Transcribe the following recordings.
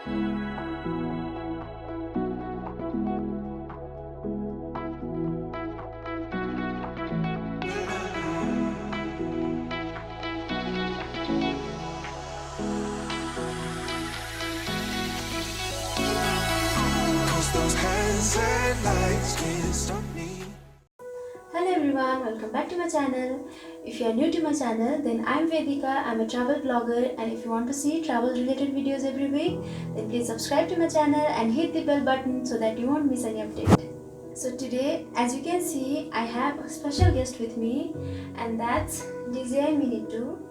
Those hands and lights can't stop me. Hello everyone, welcome back to my channel. If you are new to my channel, then I'm Vedika. I'm a travel blogger, and if you want to see travel related videos every week, then please subscribe to my channel and hit the bell button so that you won't miss any update. So today, as you can see, I have a special guest with me, and that's DJI Mini 2.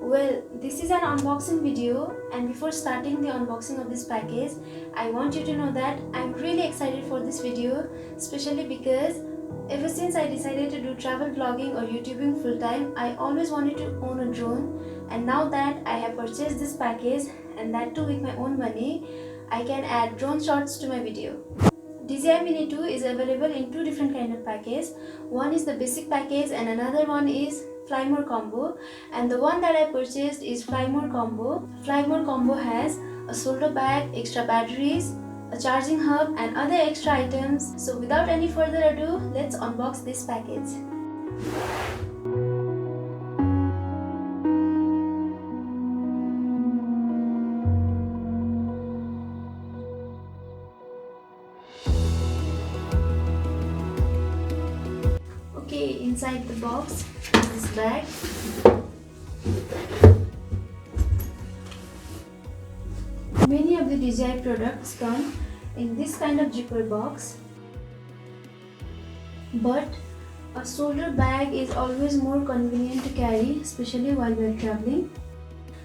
Well, this is an unboxing video, and before starting the unboxing of this package, I want you to know that I'm really excited for this video, especially because ever since I decided to do travel vlogging or YouTubing full time, I always wanted to own a drone, and now that I have purchased this package, and that too with my own money, I can add drone shots to my video. DJI Mini 2 is available in two different kind of packages. One is the basic package and another one is Fly More Combo, and the one that I purchased is Fly More Combo. Fly More Combo has a shoulder bag, extra batteries, a charging hub and other extra items. So without any further ado, let's unbox this package. Okay, inside the box is this bag. Many of the DJI products come in this kind of zipper box, but a shoulder bag is always more convenient to carry, especially while we are traveling.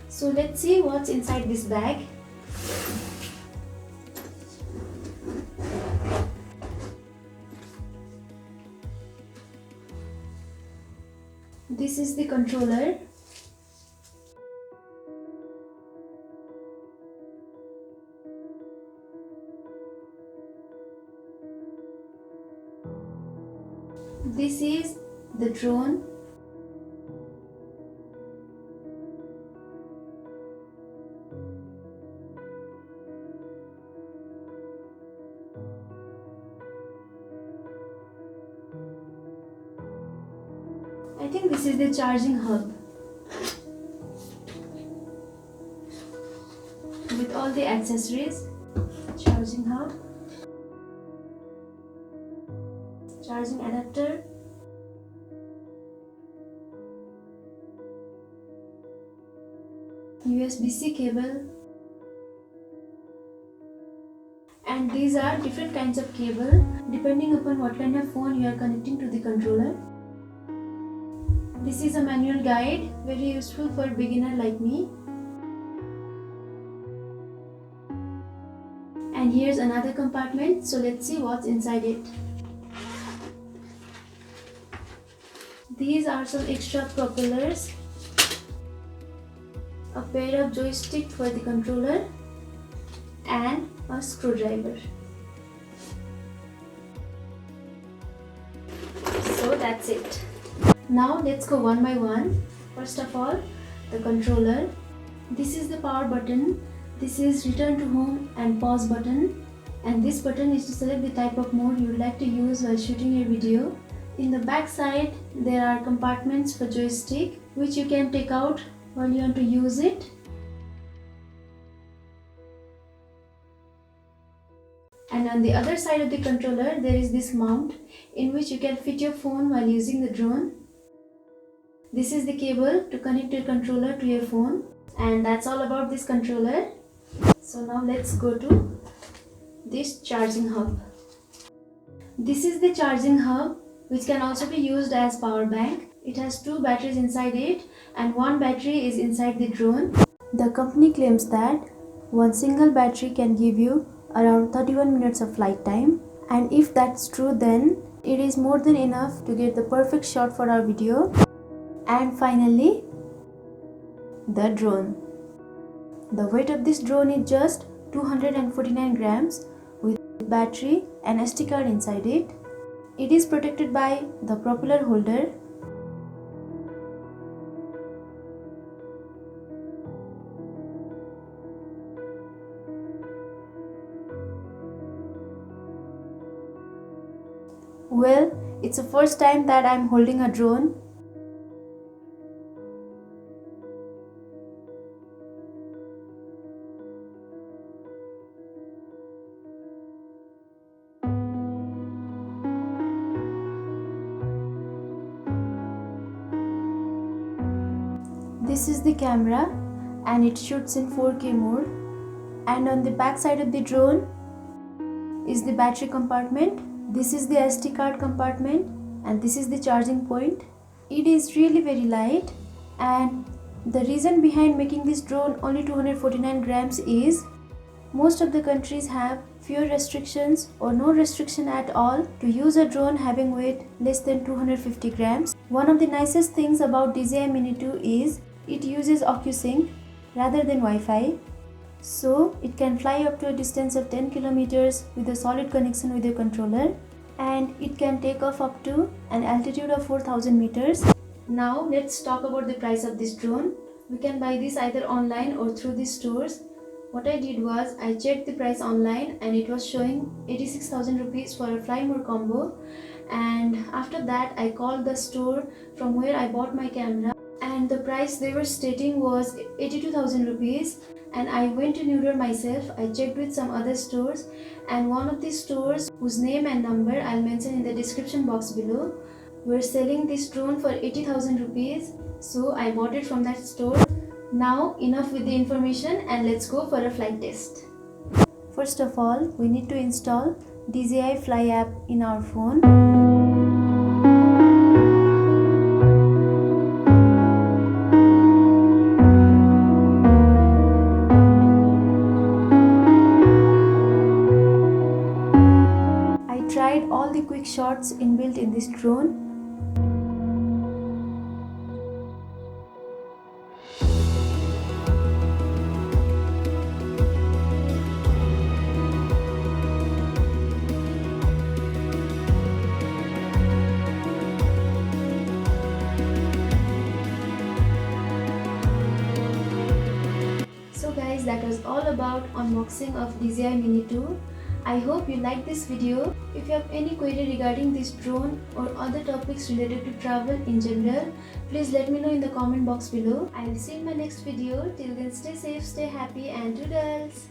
So let's see what's inside this bag. This is the controller. This is the drone. I think this is the charging hub with all the accessories. Charging hub, charging adapter, USB-C cable, and these are different kinds of cable depending upon what kind of phone you are connecting to the controller. This is a manual guide, very useful for a beginner like me. And here's another compartment, so let's see what's inside it. These are some extra propellers, a pair of joystick for the controller, and a screwdriver. So that's it. Now let's go one by one. First of all, the controller. This is the power button. This is return to home and pause button. And this button is to select the type of mode you would like to use while shooting your video. In the back side, there are compartments for joystick, which you can take out while you want to use it. And on the other side of the controller, there is this mount in which you can fit your phone while using the drone. This is the cable to connect your controller to your phone, and that's all about this controller. So now let's go to this charging hub. This is the charging hub, which can also be used as power bank. It has two batteries inside it and one battery is inside the drone. The company claims that one single battery can give you around 31 minutes of flight time, and if that's true, then it is more than enough to get the perfect shot for our video. And finally, the drone. The weight of this drone is just 249 grams with battery and SD card inside it. It is protected by the propeller holder. Well, it's the first time that I'm holding a drone. This is the camera and it shoots in 4K mode. And on the back side of the drone is the battery compartment. This is the SD card compartment and this is the charging point. It is really very light, and the reason behind making this drone only 249 grams is most of the countries have fewer restrictions or no restriction at all to use a drone having weight less than 250 grams. One of the nicest things about DJI Mini 2 is it uses OcuSync rather than Wi-Fi. So it can fly up to a distance of 10 kilometers with a solid connection with your controller, and it can take off up to an altitude of 4000 meters. Now let's talk about the price of this drone. We can buy this either online or through the stores. What I did was I checked the price online and it was showing 86,000 rupees for a Fly More combo, and after that I called the store from where I bought my camera, and the price they were stating was 82,000 rupees. And I went to New York myself. I checked with some other stores, and one of these stores, whose name and number I'll mention in the description box below, were selling this drone for 80,000 rupees. So I bought it from that store. Now enough with the information and let's go for a flight test. First of all, we need to install DJI Fly app in our phone. Tried all the quick shots inbuilt in this drone. So guys, that was all about unboxing of DJI Mini 2. I hope you liked this video. If you have any query regarding this drone or other topics related to travel in general, please let me know in the comment box below. I will see you in my next video. Till then, stay safe, stay happy, and toodles!